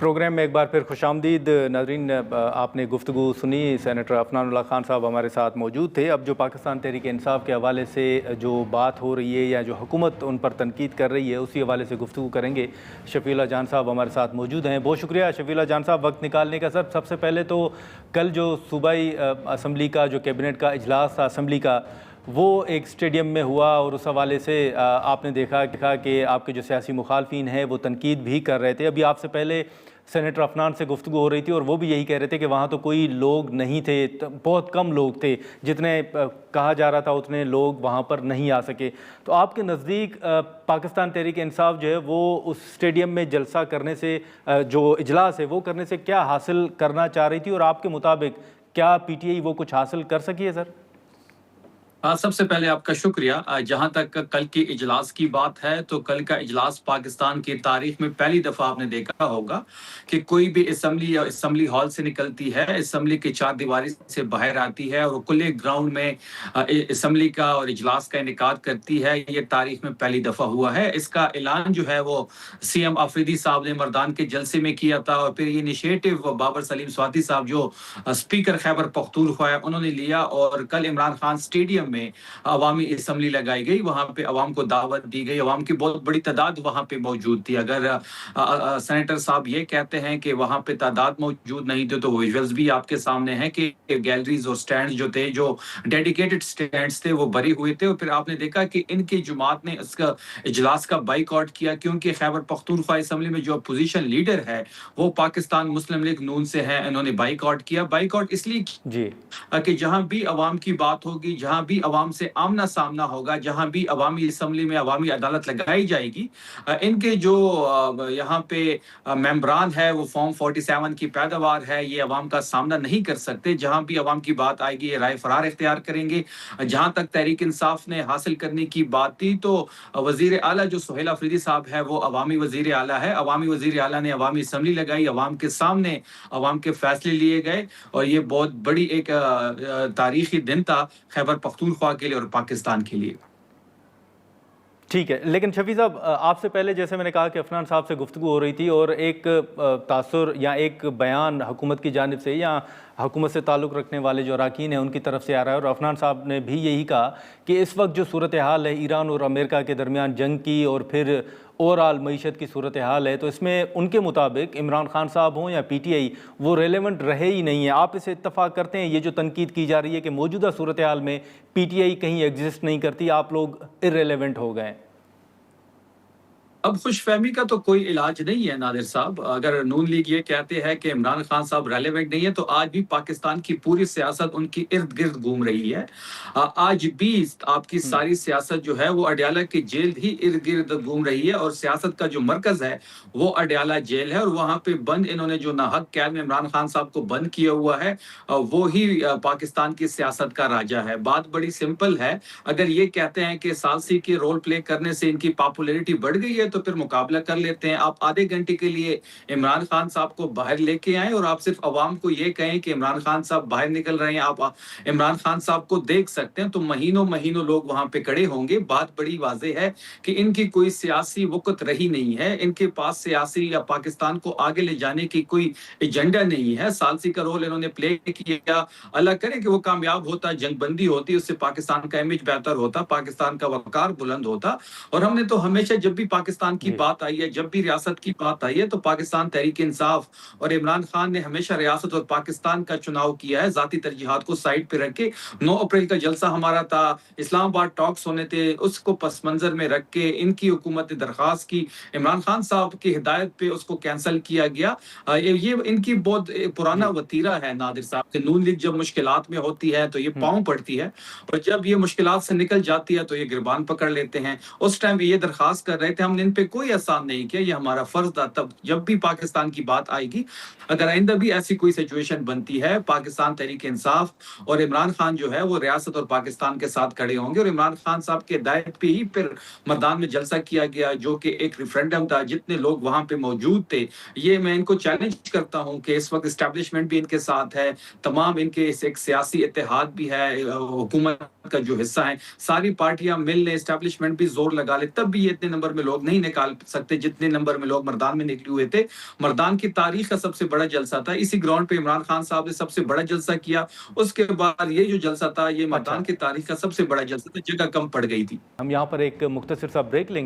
Programme میں ایک بار پھر خوش آمدید ناظرین. آپ نے گفتگو سنی, سینیٹر عفنان اللہ خان صاحب ہمارے ساتھ موجود تھے. اب جو پاکستان تحریک انصاف کے حوالے سے جو بات ہو رہی ہے یا جو حکومت ان پر تنقید کر رہی ہے اسی حوالے سے گفتگو کریں گے. شفیع اللہ جان صاحب ہمارے ساتھ موجود ہیں. بہت شکریہ شفیع اللہ جان صاحب وقت نکالنے کا. سب سے پہلے تو کل جو صوبائی اسمبلی کا جو کیبنٹ کا اجلاس تھا اسمبلی کا, وہ ایک اسٹیڈیم میں ہوا اور اس حوالے سے آپ نے دیکھا کہ آپ کے جو سیاسی مخالفین ہیں وہ تنقید بھی کر رہے تھے. ابھی آپ سے پہلے سینیٹر عفنان سے گفتگو ہو رہی تھی اور وہ بھی یہی کہہ رہے تھے کہ وہاں تو کوئی لوگ نہیں تھے, بہت کم لوگ تھے, جتنے کہا جا رہا تھا اتنے لوگ وہاں پر نہیں آ سکے. تو آپ کے نزدیک پاکستان تحریک انصاف جو ہے وہ اس اسٹیڈیم میں جلسہ کرنے سے, جو اجلاس ہے وہ کرنے سے کیا حاصل کرنا چاہ رہی تھی, اور آپ کے مطابق کیا پی ٹی آئی وہ کچھ حاصل کر سکی ہے سر؟ سب سے پہلے آپ کا شکریہ. جہاں تک کل کے اجلاس کی بات ہے تو کل کا اجلاس پاکستان کی تاریخ میں پہلی دفعہ آپ نے دیکھا ہوگا کہ کوئی بھی اسمبلی یا اسمبلی ہال سے نکلتی ہے, اسمبلی کی چار دیواری سے باہر آتی ہے اور کھلے گراؤنڈ میں اسمبلی کا اور اجلاس کا انعقاد کرتی ہے. یہ تاریخ میں پہلی دفعہ ہوا ہے. اس کا اعلان جو ہے وہ سی ایم آفریدی صاحب نے مردان کے جلسے میں کیا تھا, اور پھر یہ انیشیٹو بابر سلیم سواتی صاحب جو اسپیکر خیبر پختونخوا ہے انہوں نے لیا, اور کل عمران خان اسٹیڈیم میں عوامی اسمبلی لگائی گئی. وہاں پہ عوام کو دعوت دی گئی, عوام کی بہت بڑی تعداد وہاں پہ موجود تھی. اگر سینیٹر صاحب یہ کہتے ہیں کہ وہاں پہ تعداد موجود نہیں تھے تو ویژولز بھی آپ کے سامنے ہیں کہ گیلریز اور سٹینڈز جو تھے, جو ڈیڈیکیٹڈ سٹینڈز تھے, وہ بھری ہوئے تھے. اور پھر آپ نے دیکھا کہ ان کی جماعت نے اس کا اجلاس کا بائیکاٹ کیا, کیونکہ خیبر پختونخوا اسمبلی میں جو اپوزیشن لیڈر ہے وہ پاکستان مسلم لیگ نون سے ہے. انہوں نے بائیکاٹ کیا. بائیکاٹ اس لیے جی کہ جہاں بھی عوام کی بات ہوگی, جہاں بھی عوام سے آمنا سامنا ہوگا, جہاں بھی عوامی اسمبلی میں عوامی عدالت لگائی جائے گی, ان کے جو یہاں پہ ممبران ہے وہ فارم 47 کی پیداوار ہے, یہ عوام کا سامنا نہیں کر سکتے. جہاں بھی عوام کی بات آئے گی یہ رائے فرار اختیار کریں گے. جہاں تک تحریک انصاف نے حاصل کرنے کی بات تھی تو وزیر اعلیٰ جو سہیل آفریدی صاحب ہے وہ عوامی وزیر اعلیٰ ہے. عوامی وزیر اعلیٰ نے عوامی اسمبلی لگائی, عوام کے سامنے عوام کے فیصلے لیے گئے, اور یہ بہت بڑی ایک تاریخی دن تھا خیبر پختونخوا کے لیے اور پاکستان کے لیے. ٹھیک ہے, لیکن شفیع صاحب آپ سے پہلے جیسے میں نے کہا کہ عفنان صاحب سے گفتگو ہو رہی تھی اور ایک تاثر یا ایک بیان حکومت کی جانب سے یا حکومت سے تعلق رکھنے والے جو اراکین ہیں ان کی طرف سے آ رہا ہے, اور عفنان صاحب نے بھی یہی کہا کہ اس وقت جو صورتحال ہے ایران اور امریکہ کے درمیان جنگ کی اور پھر اوور آل معیشت کی صورتحال ہے, تو اس میں ان کے مطابق عمران خان صاحب ہوں یا پی ٹی آئی وہ ریلیونٹ رہے ہی نہیں ہے. آپ اسے اتفاق کرتے ہیں؟ یہ جو تنقید کی جا رہی ہے کہ موجودہ صورتحال میں پی ٹی آئی کہیں ایگزسٹ نہیں کرتی, آپ لوگ ارریلیونٹ ہو گئے. اب خوش فہمی کا تو کوئی علاج نہیں ہے نادر صاحب. اگر نون لیگ یہ کہتے ہیں کہ عمران خان صاحب ریلیونٹ نہیں ہے تو آج بھی پاکستان کی پوری سیاست ان کی ارد گرد گھوم رہی ہے. آج بھی آپ کی ساری سیاست جو ہے وہ اڈیالہ کی جیل ہی ارد گرد گھوم رہی ہے, اور سیاست کا جو مرکز ہے وہ اڈیالہ جیل ہے, اور وہاں پہ بند انہوں نے جو ناحق قید میں عمران خان صاحب کو بند کیا ہوا ہے وہی پاکستان کی سیاست کا راجا ہے. بات بڑی سمپل ہے. اگر یہ کہتے ہیں کہ ثالثی کے رول پلے کرنے سے ان کی پاپولیرٹی بڑھ گئی ہے تو پھر مقابلہ کر لیتے ہیں. آپ آدھے گھنٹے کے لیے عمران خان صاحب کو باہر لے کے آئیں اور آپ صرف عوام کو یہ کہیں کہ عمران خان صاحب باہر نکل رہے ہیں, آپ عمران خان صاحب کو دیکھ سکتے ہیں, تو مہینوں مہینوں لوگ وہاں پہ کھڑے ہوں گے. بات بڑی واضح ہے کہ ان کی کوئی سیاسی وقت رہی نہیں ہے, ان کے پاس سیاسی یا پاکستان کو آگے لے جانے کی کوئی ایجنڈا نہیں ہے. ثالثی کا رول انہوں نے پلے کیا, اللہ کرے کہ وہ کامیاب ہوتا, جنگ بندی ہوتی, اس سے پاکستان کا امیج بہتر ہوتا, پاکستان کا وقار بلند ہوتا. اور ہم نے تو ہمیشہ جب بھی پاکستان کی بات آئی ہے, جب بھی ریاست کی بات آئی ہے, تو پاکستان تحریک انصاف اور عمران خان نے ہمیشہ ریاست اور پاکستان کا چناؤ کیا ہے, ذاتی ترجیحات کو سائڈ پہ رکھ کے. 9 اپریل کا جلسہ ہمارا تھا, اسلام آباد ٹاکس ہونے تھے, اس کو پس منظر میں رکھ کے ان کی حکومت نے درخواست کی, عمران خان صاحب کی ہدایت پہ اس کو کینسل کیا گیا. یہ ان کی بہت پرانا وتیرہ ہے نادر صاحب کہ نون لیگ جب مشکلات میں ہوتی ہے تو یہ پاؤں پڑتی ہے, اور جب یہ مشکلات سے نکل جاتی ہے تو یہ گربان پکڑ لیتے ہیں. اس ٹائم یہ درخواست کر رہے تھے, ہم نے ان پہ کوئی احسان نہیں کیا, یہ ہمارا فرض تھا. تب جب بھی پاکستان کی بات آئے گی, اگر آئندہ بھی ایسی کوئی سچویشن بنتی ہے, پاکستان تحریک انصاف اور عمران خان جو ہے وہ ریاست اور پاکستان کے ساتھ کھڑے ہوں گے. اور عمران خان صاحب کے ہدایت پہ ہی پھر میدان میں جلسہ کیا گیا, جو کہ ایک ریفرینڈم تھا. جتنے لوگ وہاں پہ موجود تھے, یہ میں ان کو چیلنج کرتا ہوں کہ اس وقت اسٹیبلشمنٹ بھی ان کے ساتھ ہے, تمام ان کے ایک سیاسی اتحاد بھی ہے, حکومت کا جو حصہ ہے, ساری پارٹیاں مل لیں, اسٹیبلشمنٹ بھی زور لگا لے, تب بھی یہ اتنے نمبر میں لوگ نہیں نہیں نکال سکتے جتنے نمبر میں لوگ مردان میں نکلے ہوئے تھے. مردان کی تاریخ کا سب سے بڑا جلسہ تھا. اسی گراؤنڈ پہ عمران خان صاحب نے سب سے بڑا جلسہ کیا. اس کے بعد یہ جو جلسہ تھا یہ مردان کی تاریخ کا سب سے بڑا جلسہ تھا. جگہ کم پڑ گئی تھی. ہم یہاں پر ایک مختصر سا بریک لیں گے.